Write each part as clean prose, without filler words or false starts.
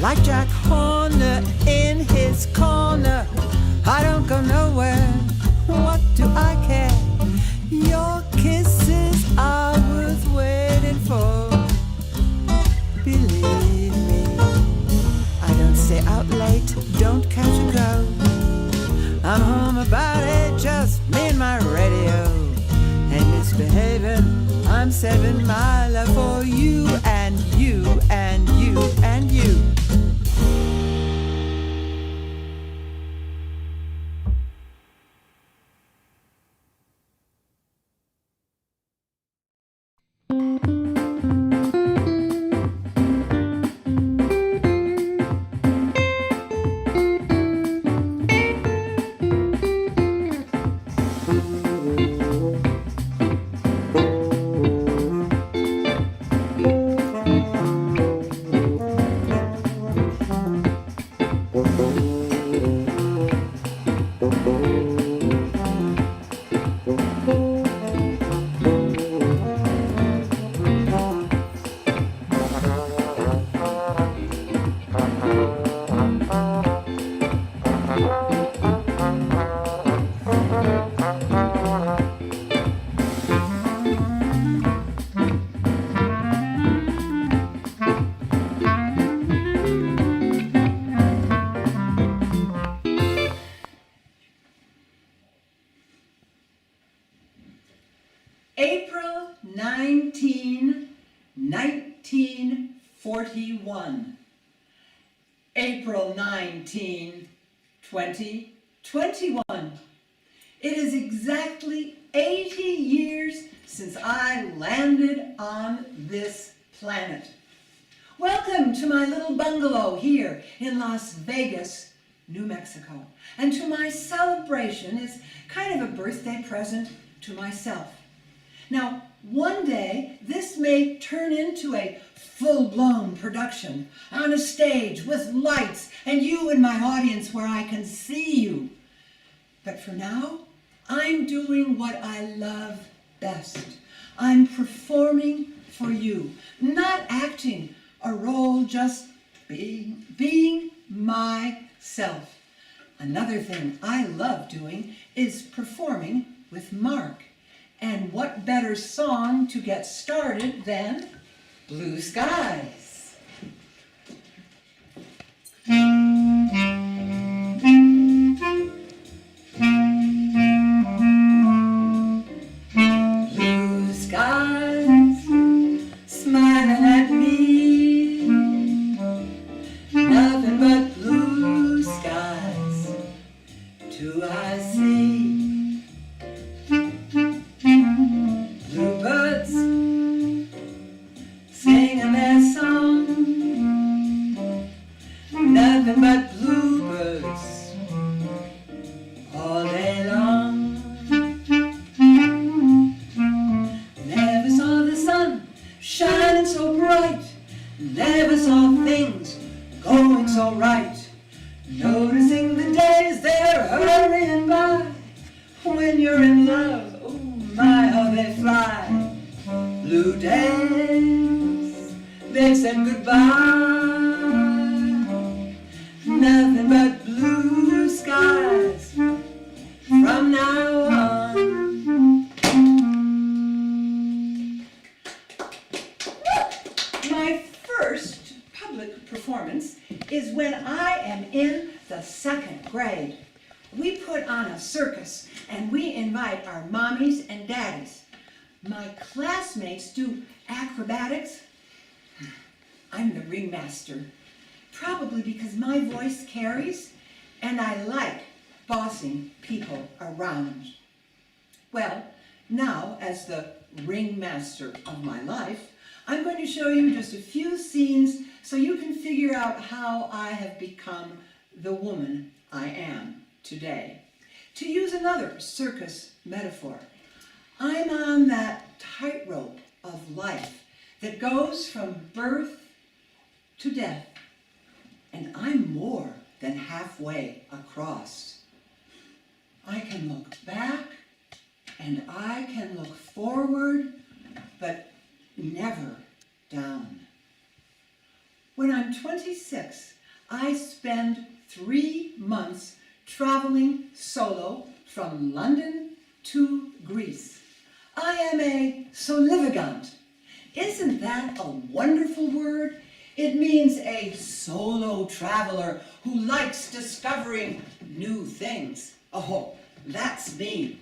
like Jack Horner in his corner. I don't go nowhere, what do I care? Your kisses are worth waiting for. Believe me, I don't stay out late, don't catch a go. I'm home about it, just me and my radio. Ain't misbehaving, I'm saving my love for you and you and you and you. April 1941. April 19, 2021. It is exactly 80 years since I landed on this planet. Welcome to my little bungalow here in Las Vegas, New Mexico. And to my celebration is kind of a birthday present to myself. Now, one day, this may turn into a full-blown production on a stage with lights and you in my audience where I can see you. But for now, I'm doing what I love best. I'm performing for you, not acting a role, just being myself. Another thing I love doing is performing with Mark. And what better song to get started than Blue Skies? Blue skies smiling at me, nothing but blue skies do I see. Bluebirds singing their song, nothing but bluebirds all day long. Never saw the sun shining so bright, never saw things going so right. Noticing the days they're hurrying by, when you're in love, oh my, how they fly. Blue days, they've said goodbye. Nothing but blue skies from now on. My first public performance is when I am in the 2nd grade. We put on a circus and we invite our mommies and daddies. My classmates do acrobatics. I'm the ringmaster, probably because my voice carries and I like bossing people around. Well, now as the ringmaster of my life, I'm going to show you just a few scenes so you can figure out how I have become the woman I am today. To use another circus metaphor, I'm on that tightrope of life that goes from birth to death, and I'm more than halfway across. I can look back and I can look forward, never down. When I'm 26, I spend 3 months traveling solo from London to Greece. I am a solivagant. Isn't that a wonderful word? It means a solo traveler who likes discovering new things. Oh, that's me.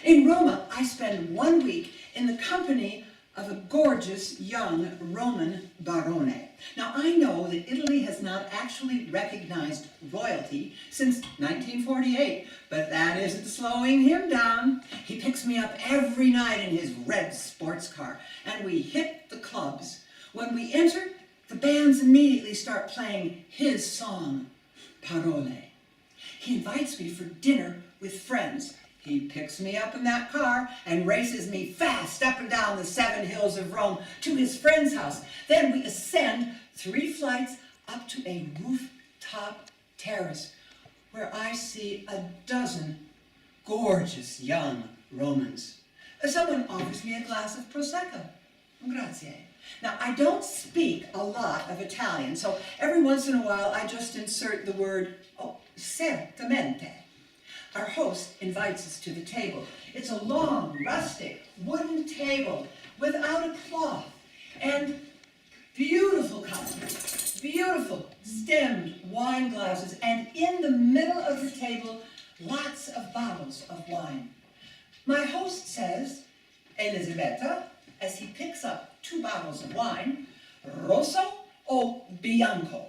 In Roma, I spend 1 week in the company of a gorgeous young Roman barone. Now, I know that Italy has not actually recognized royalty since 1948, but that isn't slowing him down. He picks me up every night in his red sports car, and we hit the clubs. When we enter, the bands immediately start playing his song, Parole. He invites me for dinner with friends. He picks me up in that car and races me fast up and down the 7 hills of Rome to his friend's house. Then we ascend 3 flights up to a rooftop terrace where I see a dozen gorgeous young Romans. Someone offers me a glass of Prosecco. Grazie. Now, I don't speak a lot of Italian, so every once in a while I just insert the word, oh, certamente. Our host invites us to the table. It's a long, rustic, wooden table without a cloth and beautiful cups, beautiful stemmed wine glasses, and in the middle of the table, lots of bottles of wine. My host says, Elisabetta, as he picks up 2 bottles of wine, rosso o bianco?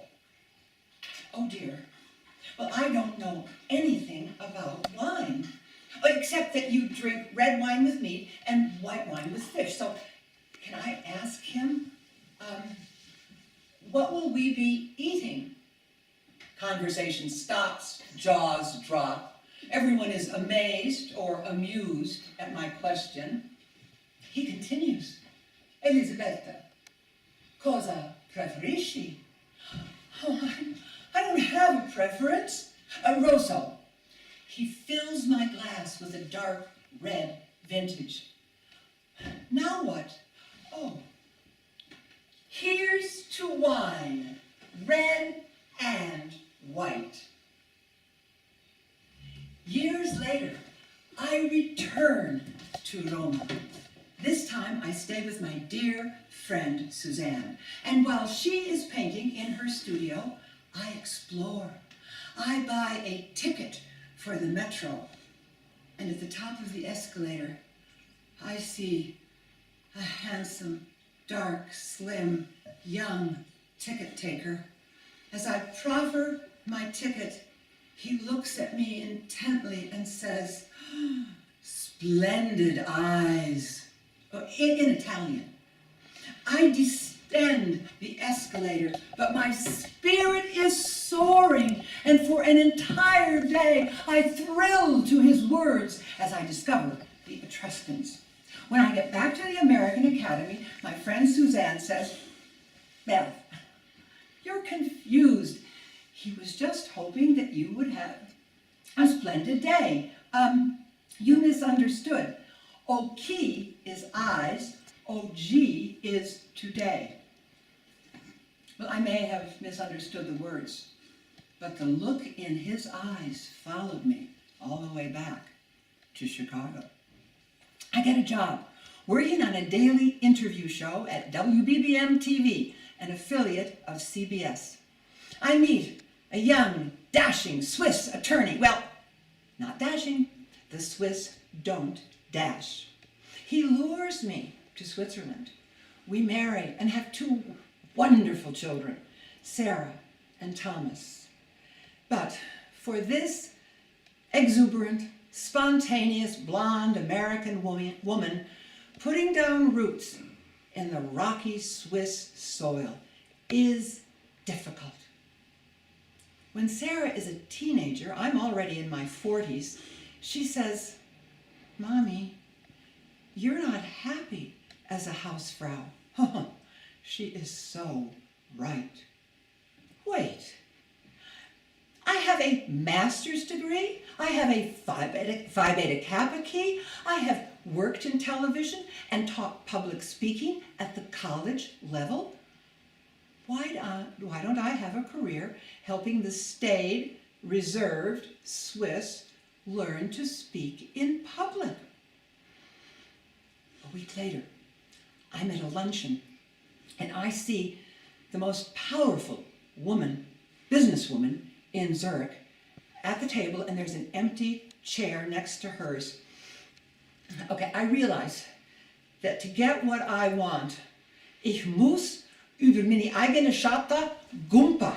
Oh dear. Well, I don't know anything about wine, except that you drink red wine with meat and white wine with fish. So can I ask him, what will we be eating? Conversation stops, jaws drop. Everyone is amazed or amused at my question. He continues, Elisabetta, cosa preferisci? Oh, I don't have a preference. Rosso. He fills my glass with a dark red vintage. Now what? Oh, here's to wine, red and white. Years later, I return to Roma. This time I stay with my dear friend Suzanne. And while she is painting in her studio, I explore. I buy a ticket for the metro. And at the top of the escalator, I see a handsome, dark, slim, young ticket taker. As I proffer my ticket, he looks at me intently and says, "Splendid eyes," in Italian. I descend the escalator, but my spirit is soaring, and for an entire day I thrill to his words as I discover the Etruscans. When I get back to the American Academy, my friend Suzanne says, "Beth, you're confused. He was just hoping that you would have a splendid day. You misunderstood. Occhi is eyes, OG is today." Well, I may have misunderstood the words, but the look in his eyes followed me all the way back to Chicago. I get a job working on a daily interview show at WBBM TV, an affiliate of CBS. I meet a young, dashing Swiss attorney. Well, not dashing. The Swiss don't dash. He lures me to Switzerland. We marry and have 2 wonderful children, Sarah and Thomas. But for this exuberant, spontaneous, blonde American woman putting down roots in the rocky Swiss soil is difficult. When Sarah is a teenager, I'm already in my 40s, she says, "Mommy, you're not happy as a hausfrau." She is so right. Wait, I have a master's degree, I have a Phi Beta Kappa key, I have worked in television and taught public speaking at the college level. why don't I have a career helping the staid, reserved Swiss learn to speak in public? A week later, I'm at a luncheon, and I see the most powerful businesswoman in Zurich, at the table, and there's an empty chair next to hers. Okay, I realize that to get what I want, ich muss über meine eigene Schatte gumpa.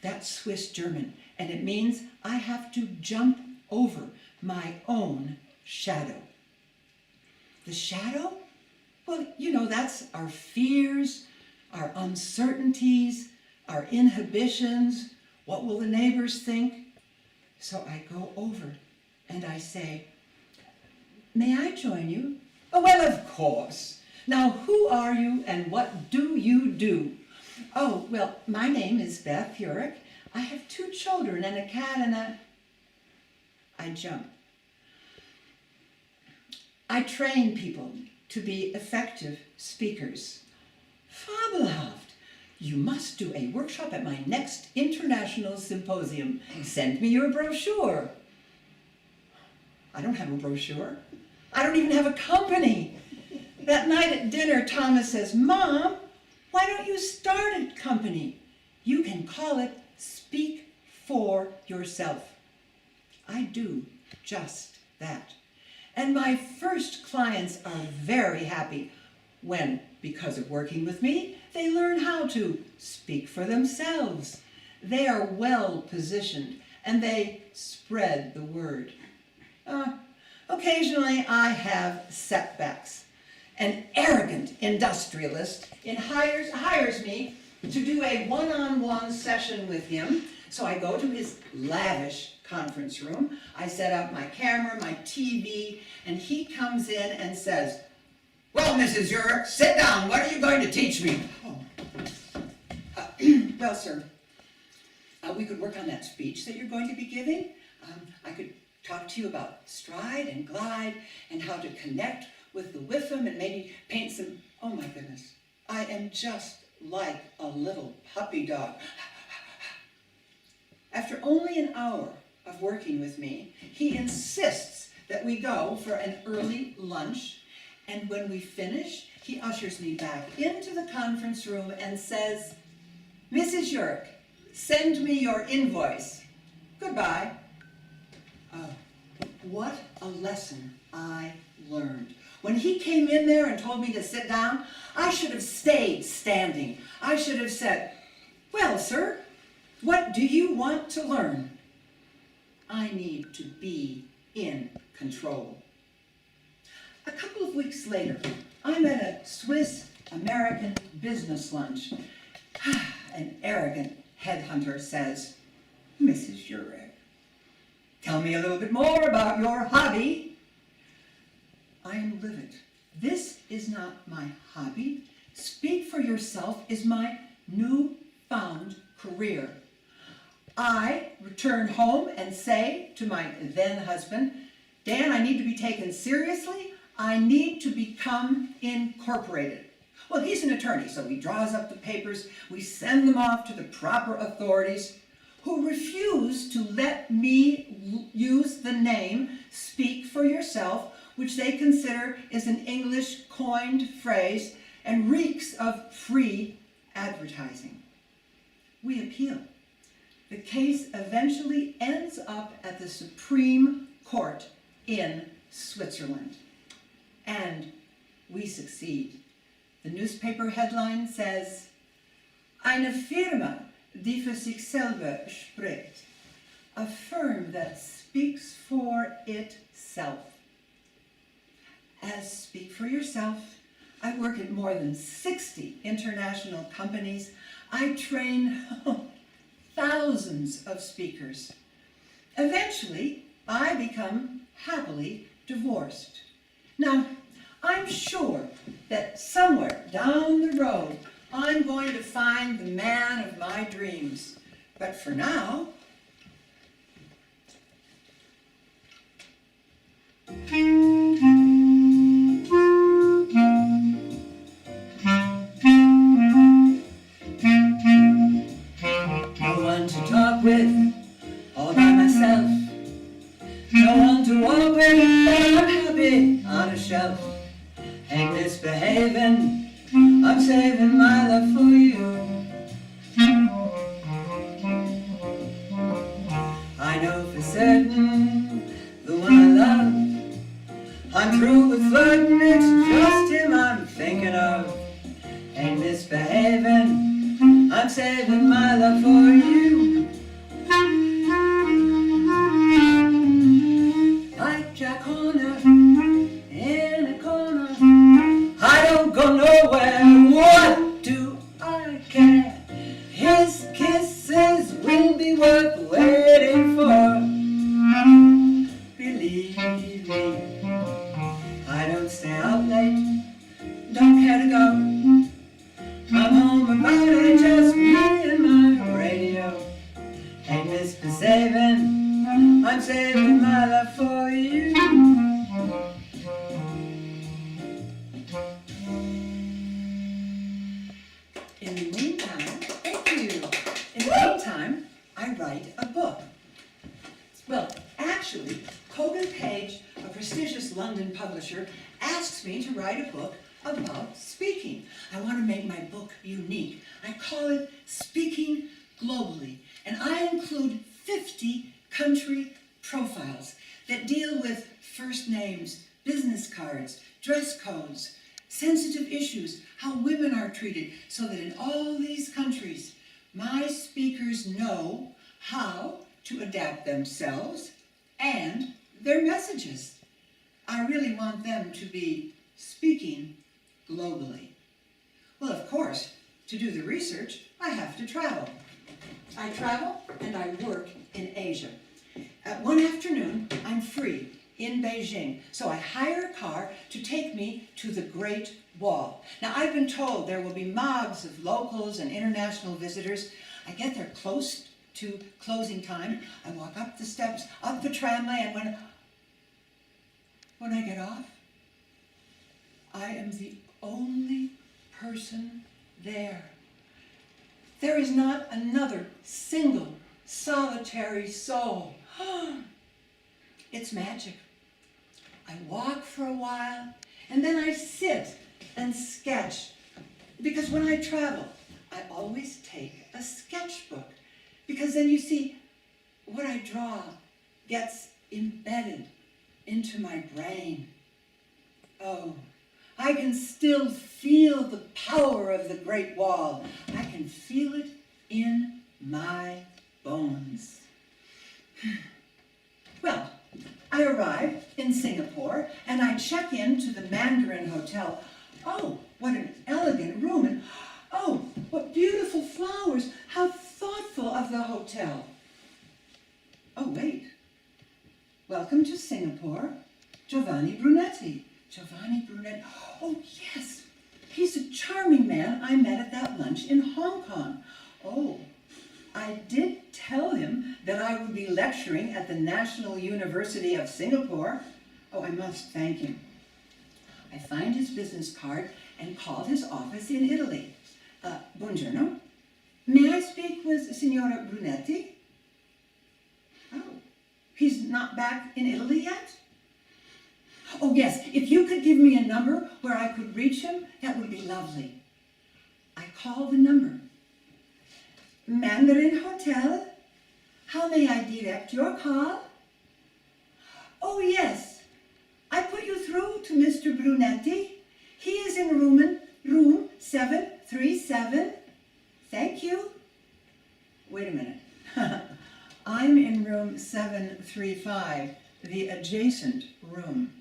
That's Swiss German, and it means I have to jump over my own shadow. The shadow? Well, that's our fears, our uncertainties, our inhibitions. What will the neighbors think? So I go over and I say, may I join you? Oh, well, of course. Now, who are you and what do you do? Oh, well, my name is Beth Urech. I have 2 children and a cat and I jump. I train people to be effective speakers. Fabelhaft. You must do a workshop at my next international symposium. Send me your brochure. I don't have a brochure. I don't even have a company. That night at dinner, Thomas says, Mom, why don't you start a company? You can call it Speak for Yourself. I do just that. And my first clients are very happy when, because of working with me, they learn how to speak for themselves. They are well positioned and they spread the word. Occasionally I have setbacks. An arrogant industrialist hires me to do a one-on-one session with him. So I go to his lavish conference room. I set up my camera, my TV, and he comes in and says, well, Mrs. Urech, sit down. What are you going to teach me? Well, sir, we could work on that speech that you're going to be giving. I could talk to you about stride and glide and how to connect with the WIFM and maybe paint some, oh my goodness, I am just like a little puppy dog. After only an hour of working with me, he insists that we go for an early lunch, and when we finish, he ushers me back into the conference room and says, Mrs. Urech, send me your invoice. Goodbye. What a lesson I learned. When he came in there and told me to sit down, I should have stayed standing. I should have said, well, sir, what do you want to learn? I need to be in control. A couple of weeks later, I'm at a Swiss-American business lunch. An arrogant headhunter says, Mrs. Urech, tell me a little bit more about your hobby. I am livid. This is not my hobby. Speak for Yourself is my newfound career. I return home and say to my then husband, Dan, I need to be taken seriously. I need to become incorporated. Well, he's an attorney, so he draws up the papers. We send them off to the proper authorities, who refuse to let me use the name Speak for Yourself, which they consider is an English coined phrase and reeks of free advertising. We appeal. The case eventually ends up at the Supreme Court in Switzerland. And we succeed. The newspaper headline says, Eine Firma, die für sich selber spricht. A firm that speaks for itself. As Speak for Yourself, I work at more than 60 international companies. I train thousands of speakers. Eventually, I become happily divorced. Now, I'm sure that somewhere down the road, I'm going to find the man of my dreams. But for now, misbehaving. I'm saving my love for you. Like Jack Horner in a corner, I don't go nowhere. What do I care? His kisses will be worth waiting for. Believe me, I don't stay out late, don't care to go. I'm home about it, just me and my radio. Ain't misbehaving, I'm saving my love for you. In the meantime, thank you. In the meantime, I write a book. Well, actually, Kogan Page, a prestigious London publisher, asks me to write a book about speaking. I want to make my book unique. I call it Speaking Globally, and I include 50 country profiles that deal with first names, business cards, dress codes, sensitive issues, how women are treated, so that in all these countries, my speakers know how to adapt themselves and their messages. I really want them to be speaking globally. Well, of course, to do the research, I have to travel. I travel and I work in Asia. One afternoon, I'm free in Beijing, so I hire a car to take me to the Great Wall. Now, I've been told there will be mobs of locals and international visitors. I get there close to closing time. I walk up the steps, up the tramway, and when I get off, I am the only person there. There is not another single solitary soul. It's magic. I walk for a while, and then I sit and sketch. Because when I travel, I always take a sketchbook. Because then you see, what I draw gets embedded into my brain. Oh, I can still feel the power of the Great Wall. I can feel it in my bones. Well, I arrive in Singapore and I check into the Mandarin Hotel. Oh, what an elegant room, and oh, what beautiful flowers. How thoughtful of the hotel. Oh, wait. Welcome to Singapore, Giovanni Brunetti. Giovanni Brunetti. Oh, yes. He's a charming man I met at that lunch in Hong Kong. Oh, I did tell him that I would be lecturing at the National University of Singapore. Oh, I must thank him. I find his business card and called his office in Italy. Buongiorno. May I speak with Signora Brunetti? Oh, he's not back in Italy yet? Oh, yes, if you could give me a number where I could reach him, that would be lovely. I call the number. Mandarin Hotel, how may I direct your call? Oh, yes, I put you through to Mr. Brunetti. He is in room 737. Thank you. Wait a minute. I'm in room 735, the adjacent room.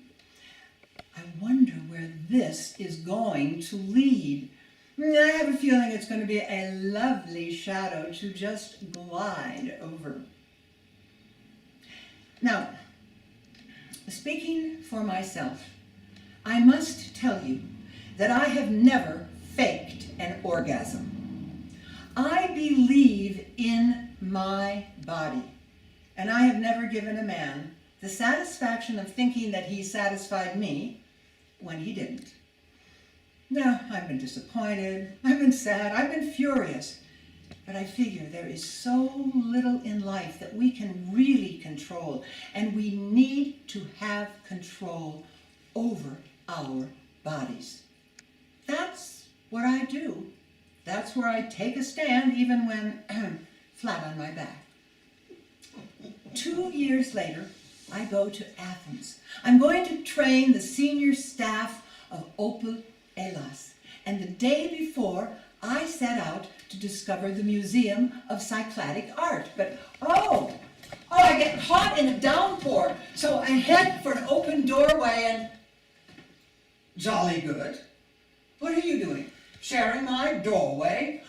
I wonder where this is going to lead. I have a feeling it's going to be a lovely shadow to just glide over. Now, speaking for myself, I must tell you that I have never faked an orgasm. I believe in my body, and I have never given a man the satisfaction of thinking that he satisfied me when he didn't. Now, I've been disappointed, I've been sad, I've been furious, but I figure there is so little in life that we can really control, and we need to have control over our bodies. That's what I do. That's where I take a stand, even when flat on my back. 2 years later, I go to Athens. I'm going to train the senior staff of Opel Elas. And the day before, I set out to discover the Museum of Cycladic Art, but I get caught in a downpour, so I head for an open doorway and jolly good. What are you doing? Sharing my doorway?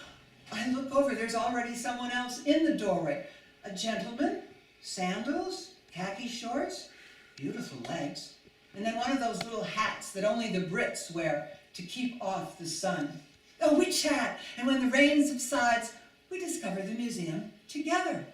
I look over, there's already someone else in the doorway. A gentleman, sandals, khaki shorts, beautiful legs, and then one of those little hats that only the Brits wear to keep off the sun. Oh, we chat, and when the rain subsides, we discover the museum together.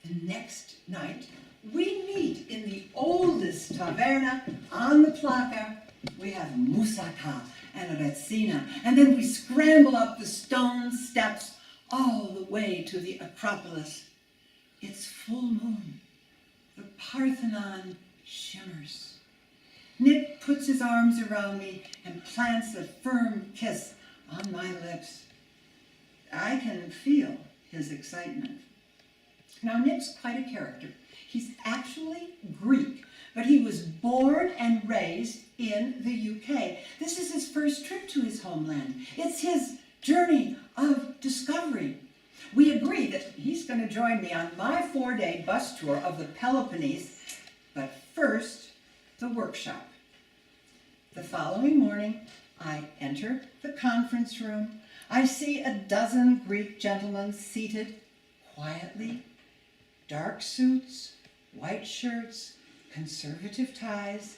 The next night, we meet in the oldest taverna on the Plaka. We have moussaka and retsina, and then we scramble up the stone steps all the way to the Acropolis. It's full moon. The Parthenon shimmers. Nick puts his arms around me and plants a firm kiss on my lips. I can feel his excitement. Now, Nick's quite a character. He's actually Greek, but he was born and raised in the UK. This is his first trip to his homeland. It's his journey of discovery. We agreed that he's going to join me on my 4-day bus tour of the Peloponnese, but first, the workshop. The following morning, I enter the conference room. I see a dozen Greek gentlemen seated quietly, dark suits, white shirts, conservative ties,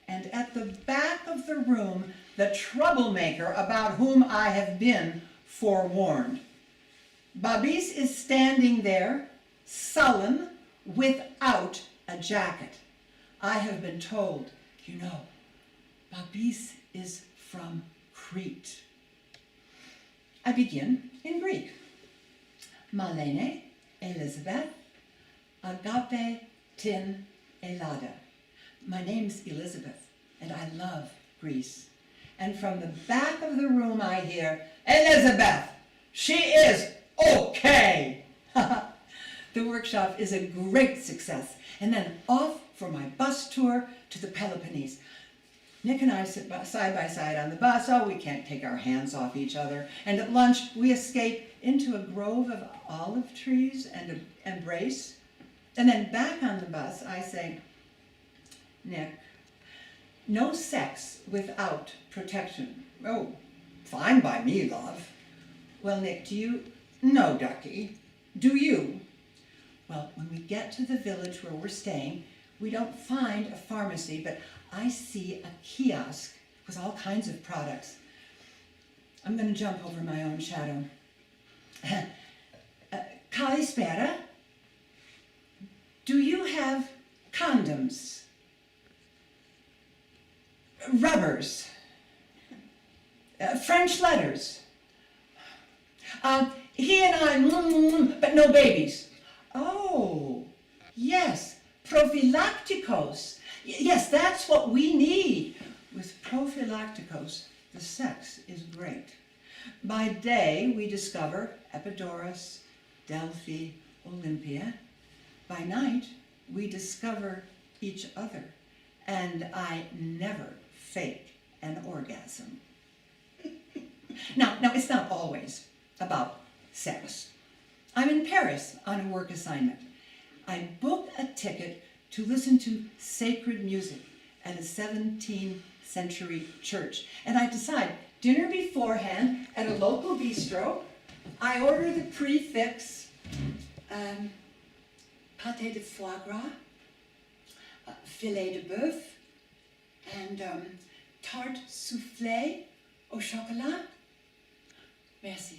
and at the back of the room, the troublemaker about whom I have been forewarned. Babis is standing there, sullen, without a jacket. I have been told, Babis is from Crete. I begin in Greek. Malene, Elizabeth, agape tin elada. My name's Elizabeth, and I love Greece. And from the back of the room I hear, Elizabeth, she is okay. The workshop is a great success. And then off for my bus tour to the Peloponnese. Nick and I sit side by side on the bus. Oh, we can't take our hands off each other. And at lunch, we escape into a grove of olive trees and embrace. And then back on the bus, I say, Nick, no sex without protection. Oh, fine by me, love. Well, Nick, do you? No, Ducky. Do you? Well, when we get to the village where we're staying, we don't find a pharmacy, but I see a kiosk with all kinds of products. I'm going to jump over my own shadow. Kalispera, do you have condoms? Rubbers? French letters? He and I, but no babies. Oh, yes, prophylacticos. Yes, that's what we need. With prophylacticos, the sex is great. By day, we discover Epidaurus, Delphi, Olympia. By night, we discover each other, and I never fake an orgasm. Now, it's not always about sex. I'm in Paris on a work assignment. I book a ticket to listen to sacred music at a 17th century church. And I decide dinner beforehand at a local bistro. I order the prefix, pâté de foie gras, filet de bœuf, and tarte soufflée au chocolat. Merci.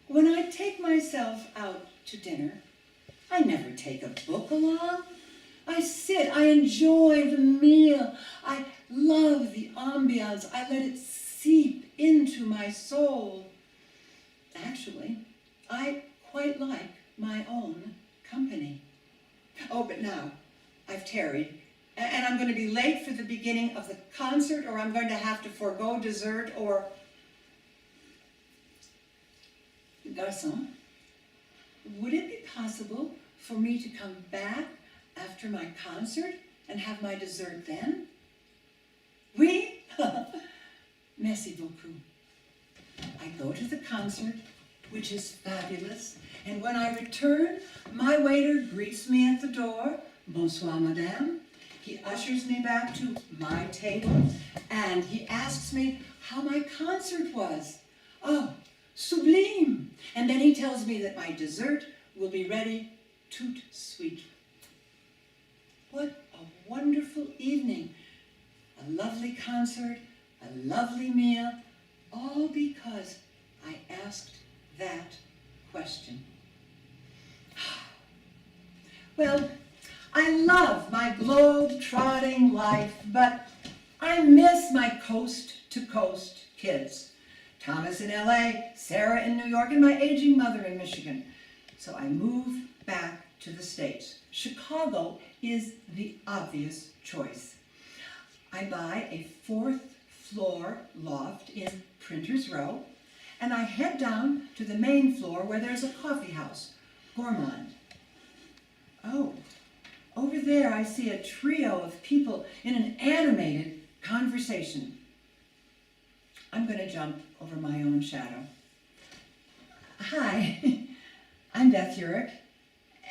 When I take myself out to dinner, I never take a book along. I sit, I enjoy the meal. I love the ambiance. I let it seep into my soul. Actually, I quite like my own company. Oh, but now, I've tarried, and I'm going to be late for the beginning of the concert, or I'm going to have to forego dessert, or... Garçon, would it be possible for me to come back after my concert and have my dessert then? Oui? Merci beaucoup. I go to the concert, which is fabulous, and when I return, my waiter greets me at the door. Bonsoir, madame. He ushers me back to my table, and he asks me how my concert was. Oh, sublime! And then he tells me that my dessert will be ready tout suite. What a wonderful evening. A lovely concert, a lovely meal, all because I asked that question. Well, I love my globe-trotting life, but I miss my coast-to-coast kids. Thomas in LA, Sarah in New York, and my aging mother in Michigan. So I moved back to the States. Chicago is the obvious choice. I buy a 4th floor loft in Printers Row, and I head down to the main floor where there's a coffee house, Gourmand. Oh, over there I see a trio of people in an animated conversation. I'm going to jump over my own shadow. Hi, I'm Beth Urech,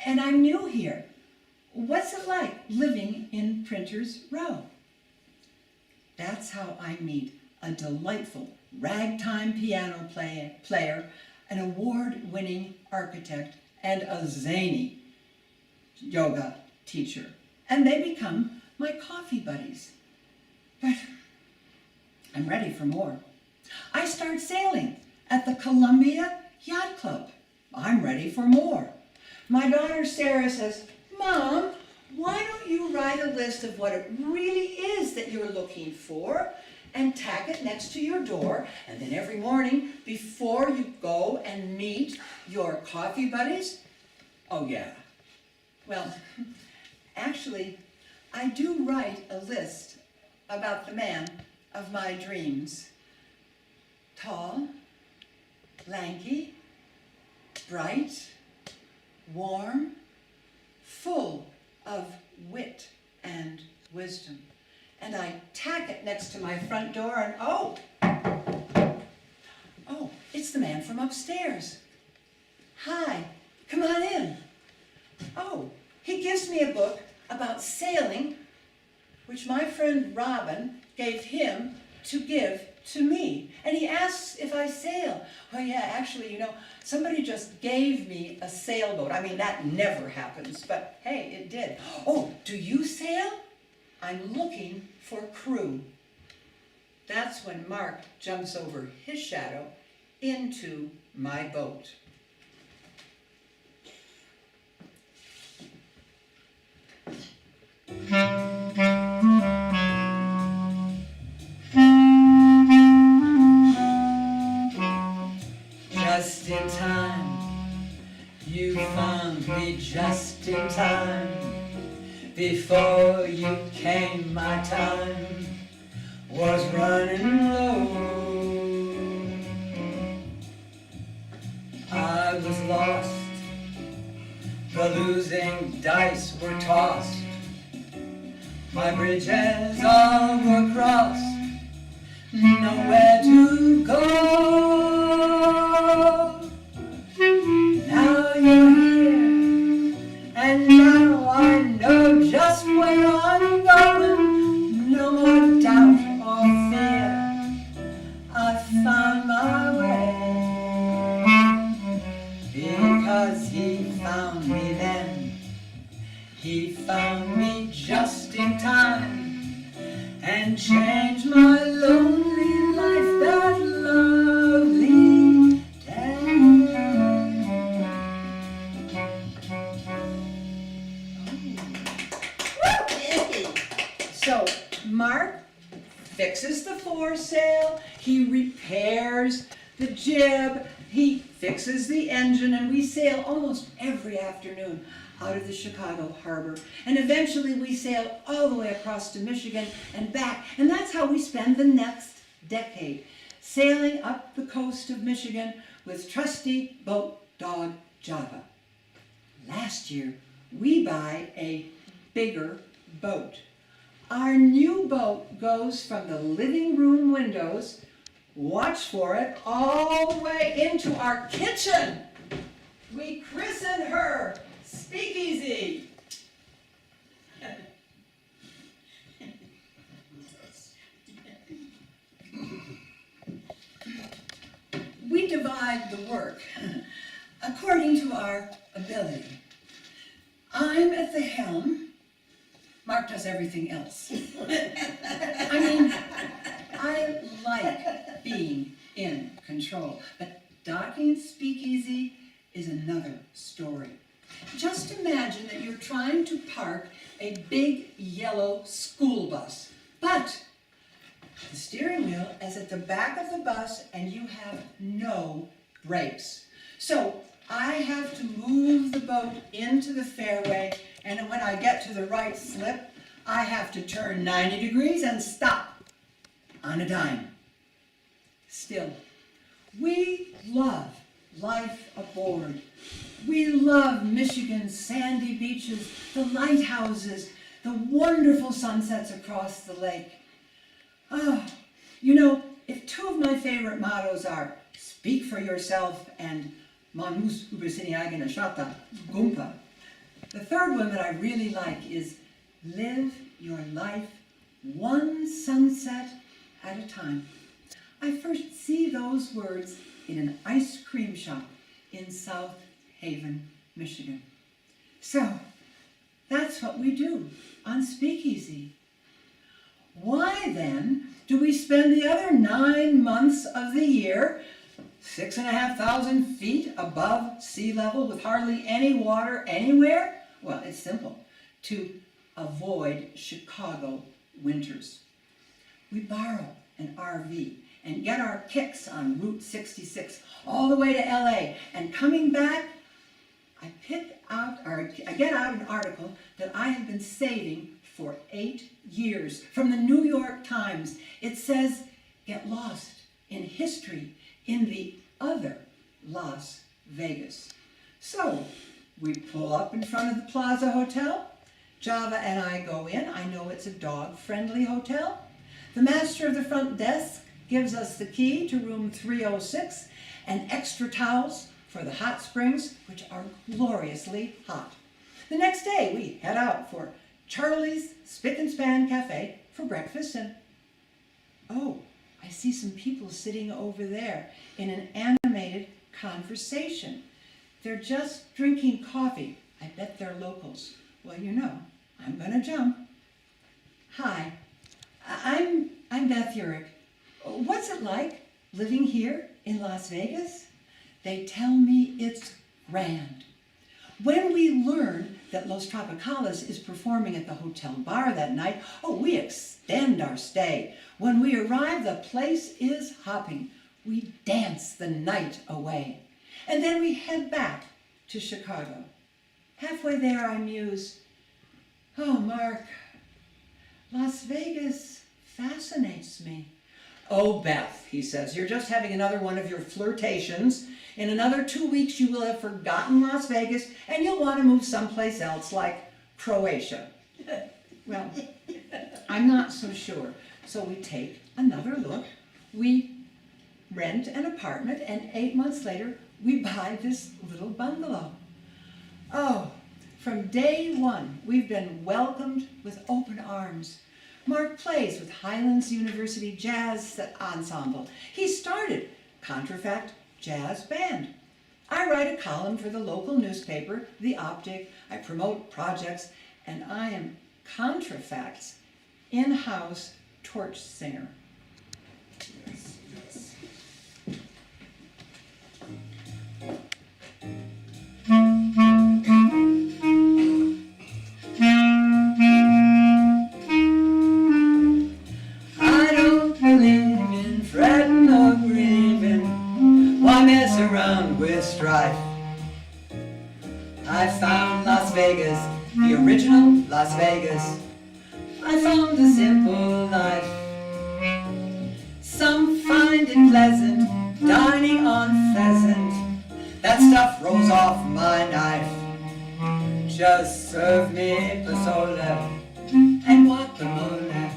and I'm new here. What's it like living in Printers Row? That's how I meet a delightful ragtime piano player, an award-winning architect, and a zany yoga teacher. And they become my coffee buddies. But I'm ready for more. I start sailing at the Columbia Yacht Club. I'm ready for more. My daughter Sarah says, Mom, why don't you write a list of what it really is that you're looking for and tack it next to your door, and then every morning before you go and meet your coffee buddies? Oh yeah. Well, actually, I do write a list about the man of my dreams. Tall, lanky, bright, warm, full of wit and wisdom. And I tack it next to my front door and oh, it's the man from upstairs. Hi, come on in. Oh, he gives me a book about sailing, which my friend Robin gave him to give to me. And he asks if I sail. Oh yeah, actually, you know, somebody just gave me a sailboat. I mean, that never happens, but hey, it did. Oh, do you sail? I'm looking for crew. That's when Mark jumps over his shadow into my boat. Just in time, you found me just in time. Before you came, my time was running low. I was lost, the losing dice were tossed, my bridges all were crossed, nowhere to go. Now you're here, and now I know just where I'm going. No more doubt or fear, I found my way. Because he found me then, he found me just in time, and changed my lonely life that lovely day. So Mark fixes the foresail, he repairs the jib, he fixes the engine, and we sail almost every afternoon out of the Chicago harbor. And eventually we sail all the way across to Michigan and back. And that's how we spend the next decade, sailing up the coast of Michigan with trusty boat dog Java. Last year, we buy a bigger boat. Our new boat goes from the living room windows watch for it, all the way into our kitchen. We christened her Speakeasy. We divide the work according to our ability. I'm at the helm. Mark does everything else. I mean, I like being in control, but docking Speakeasy is another story. Just imagine that you're trying to park a big yellow school bus, but the steering wheel is at the back of the bus and you have no brakes. So I have to move the boat into the fairway, and when I get to the right slip, I have to turn 90 degrees and stop on a dime. Still, we love life aboard. We love Michigan's sandy beaches, the lighthouses, the wonderful sunsets across the lake. Oh, you know, if two of my favorite mottos are speak for yourself and man muss über seine eigene Stadt gumpa, the third one that I really like is live your life one sunset at a time. I first see those words in an ice cream shop in South Haven, Michigan. So, that's what we do on Speakeasy. Why then do we spend the other 9 months of the year 6,500 feet above sea level with hardly any water anywhere? Well, it's simple. To avoid Chicago winters. We borrow an RV and get our kicks on Route 66 all the way to LA, and coming back, I get out an article that I have been saving for 8 years from the New York Times. It says, get lost in history in the other Las Vegas. So we pull up in front of the Plaza Hotel. Java and I go in. I know it's a dog-friendly hotel. The master of the front desk gives us the key to room 306 and extra towels for the hot springs, which are gloriously hot. The next day, we head out for Charlie's Spick and Span Cafe for breakfast, and oh, I see some people sitting over there in an animated conversation. They're just drinking coffee. I bet they're locals. Well, you know, I'm gonna jump. Hi, I'm Beth Urech. What's it like living here in Las Vegas? They tell me it's grand. When we learn that Los Tropicales is performing at the hotel bar that night, oh, we extend our stay. When we arrive, the place is hopping. We dance the night away. And then we head back to Chicago. Halfway there, I muse, oh, Mark, Las Vegas fascinates me. Oh, Beth, he says, you're just having another one of your flirtations. In another 2 weeks, you will have forgotten Las Vegas, and you'll want to move someplace else, like Croatia. Well, I'm not so sure. So we take another look. We rent an apartment, and 8 months later, we buy this little bungalow. Oh, from day one, we've been welcomed with open arms. Mark plays with Highlands University Jazz Ensemble. He started Contrafact Jazz Band. I write a column for the local newspaper, The Optic. I promote projects, and I am Contrafact's in-house torch singer. Yes, yes. I don't believe in fretting or grieving. Why mess around with strife? I found Las Vegas, the original Las Vegas. I found a simple life. Some find it pleasant, dining on pheasant. That stuff rolls off my knife. Just serve me pozole and guacamole.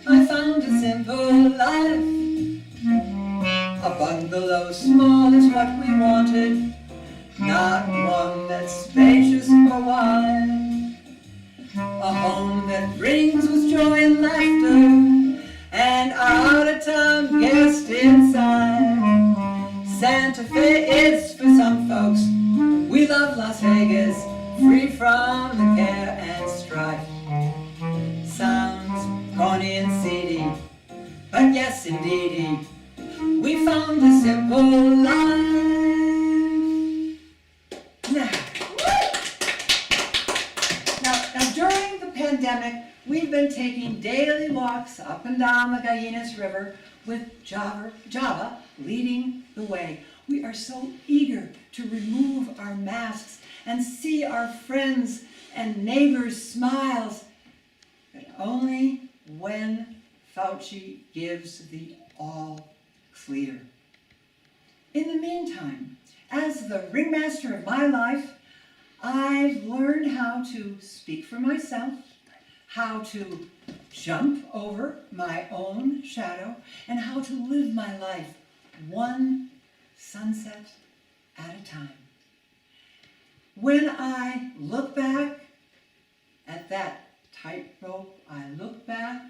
I found a simple life. A bungalow small is what we wanted, not one that's spacious or wide. A home that rings with joy and laughter, and our out-of-town guest inside. Santa Fe is for some folks. We love Las Vegas, free from the care and strife. Sounds corny and seedy, but yes, indeedy, we found a simple life. Now, during the pandemic, we've been taking daily walks up and down the Gallinas River with Java leading the way. We are so eager to remove our masks and see our friends and neighbors' smiles, but only when Fauci gives the all clear. In the meantime, as the ringmaster of my life, I've learned how to speak for myself, how to jump over my own shadow, and how to live my life one sunset at a time. When I look back at that tightrope, I look back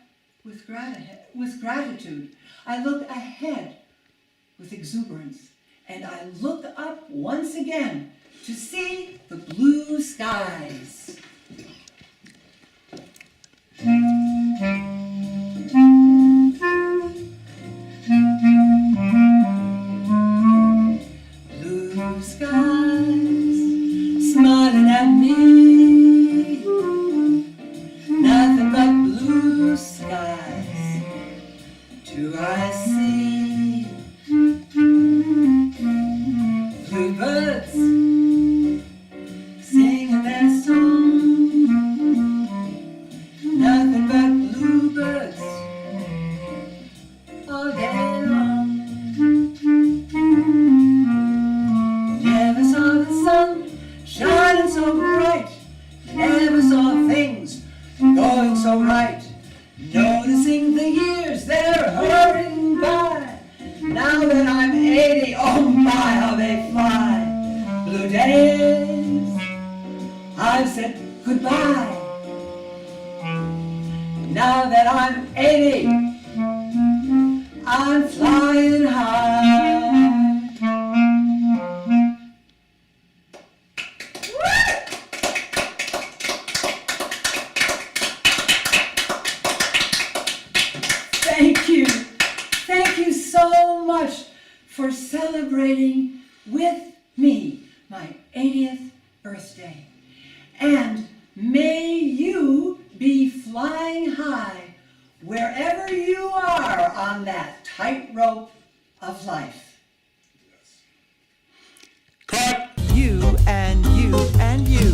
with gratitude. I look ahead with exuberance, and I look up once again to see the blue skies. Blue skies smiling at me, nothing but blue skies do I see. Bluebirds singing their song, nothing but bluebirds all day long. Never saw the sun shining so bright, never saw things going so right. Noticing the years, they're hurrying by. Now that I'm 80, oh my, how they fly. Blue days, I've said goodbye. Now that I'm 80, I'm flying high. Thank you. Thank you so much for celebrating with me my 80th birthday. And may you be flying high wherever you are on that tightrope of life. Cut! You and you and you.